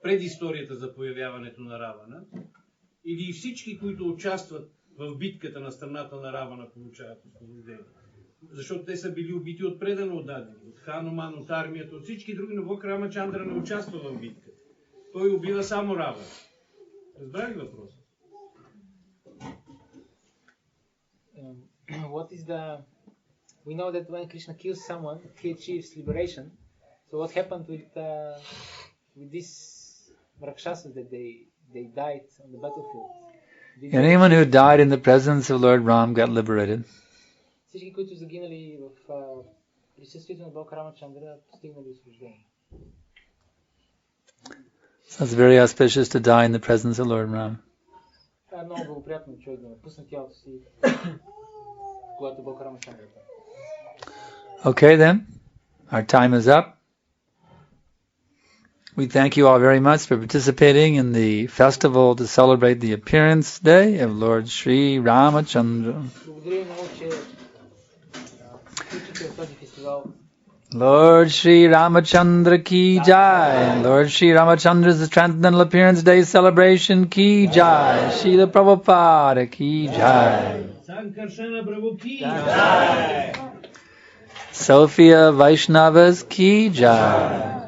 предисторията за появяването на Равана, или всички, които участват в битката на страната на Равана, получават освобождение. Защото те са били убити от предано отдадени, от Хануман, от армията, от всички други, но Бог Рамачандра не участва в битката. Той убива само Равана. Разбрали въпроса? What is the... We know that when Krishna kills someone, he achieves liberation. So what happened with these Rakshasas that they died on the battlefield? Anyone who died in the presence of Lord Ram got liberated. Всички, които загинали в присъствието на Бог Рамачандра, постигнали освобождение. So it's very auspicious to die in the presence of Lord Ram. Това е много благоприятно човек да напусне тялото си, когато Бог Рамачандра. Okay then, our time is up. We thank you all very much for participating in the festival to celebrate the appearance day of Lord Sri Ramachandra. Lord Sri Ramachandra ki jai. Lord Sri Ramachandra's Transcendental Appearance Day celebration ki jai. Srila Prabhupada ki jai. Санкаршана Прабhu ki jai. Sophia Vaishnavas ki jai.